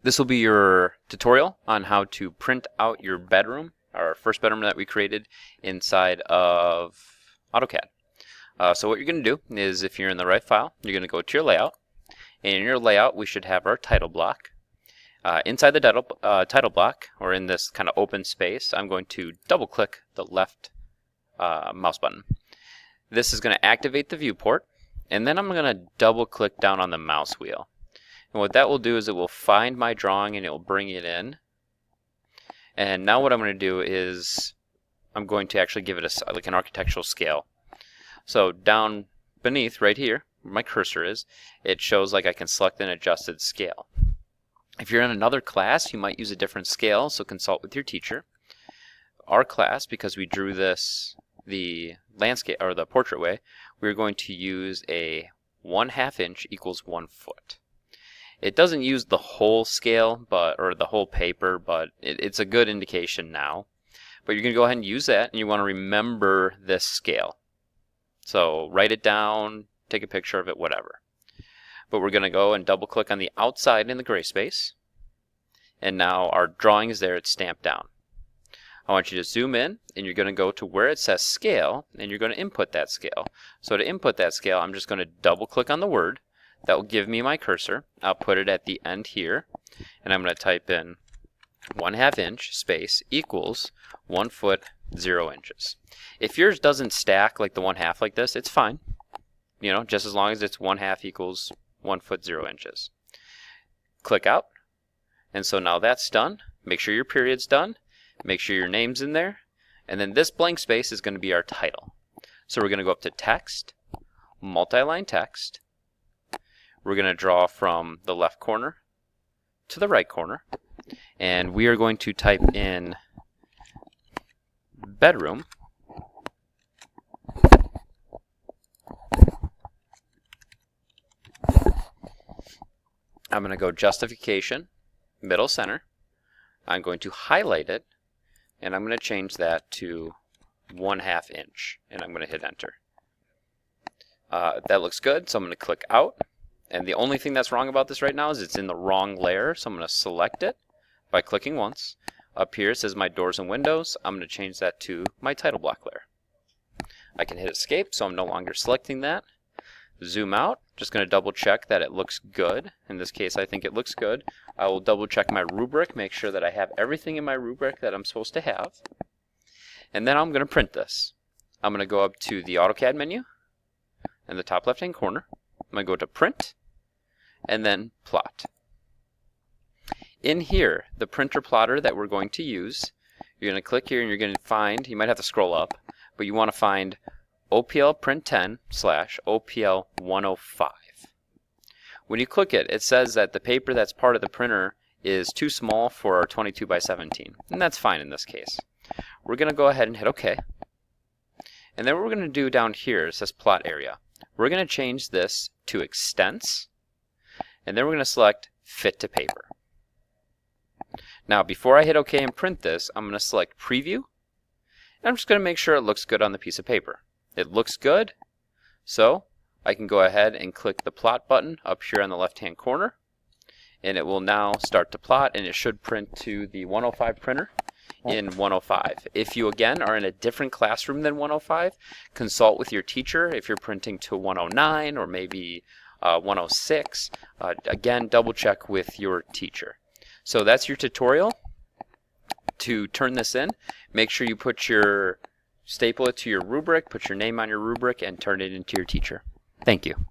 This will be your tutorial on how to print out your bedroom, our first bedroom that we created inside of AutoCAD. So what you're going to do is, if you're in the right file, you're going to go to your layout, and in your layout we should have our title block. Inside the title block, or in this kind of open space, I'm going to double click the left mouse button. This is going to activate the viewport, and then I'm going to double click down on the mouse wheel. And what that will do is it will find my drawing and it will bring it in. And now what I'm going to do is I'm going to actually give it like an architectural scale. So down beneath right here, where my cursor is, it shows like I can select an adjusted scale. If you're in another class, you might use a different scale, so consult with your teacher. Our class, because we drew this the landscape or the portrait way, we're going to use a 1/2 inch equals 1 foot. It doesn't use the whole scale, or the whole paper, but it's a good indication now. But you're going to go ahead and use that, and you want to remember this scale. So write it down, take a picture of it, whatever. But we're going to go and double click on the outside in the gray space, and now our drawing is there, it's stamped down. I want you to zoom in, and you're going to go to where it says scale, and you're going to input that scale. So to input that scale, I'm just going to double click on the word. That will give me my cursor. I'll put it at the end here, and I'm going to type in 1/2 inch space equals 1 foot 0 inches. If yours doesn't stack like the 1/2 like this, it's fine. You know, just as long as it's 1/2 equals 1 foot 0 inches. Click out, and so now that's done. Make sure your period's done. Make sure your name's in there, and then this blank space is going to be our title. So we're going to go up to text, multi-line text. We're going to draw from the left corner to the right corner, and we are going to type in bedroom. I'm going to go justification, middle center. I'm going to highlight it, and I'm going to change that to 1/2 inch, and I'm going to hit enter. That looks good, so I'm going to click out. And the only thing that's wrong about this right now is it's in the wrong layer, so I'm going to select it by clicking once. Up here it says my doors and windows. I'm going to change that to my title block layer. I can hit escape, so I'm no longer selecting that. Zoom out, just going to double check that it looks good. In this case I think it looks good. I will double check my rubric, make sure that I have everything in my rubric that I'm supposed to have. And then I'm going to print this. I'm going to go up to the AutoCAD menu in the top left hand corner. I'm going to go to print and then plot. In here, the printer plotter that we're going to use, you're going to click here and you're going to find, you might have to scroll up, but you want to find OPL Print 10 / OPL 105. When you click it, it says that the paper that's part of the printer is too small for our 22 by 17, and that's fine in this case. We're going to go ahead and hit OK. And then what we're going to do down here, it says plot area. We're going to change this to extents, and then we're going to select fit to paper. Now before I hit OK and print this, I'm going to select preview, and I'm just going to make sure it looks good on the piece of paper. It looks good, so I can go ahead and click the plot button up here on the left hand corner, and it will now start to plot, and it should print to the 105 printer in 105. If you again are in a different classroom than 105, consult with your teacher. If you're printing to 109 or maybe 106, again double check with your teacher. So that's your tutorial. To turn this in, make sure you staple it to your rubric, put your name on your rubric, and turn it into your teacher. Thank you.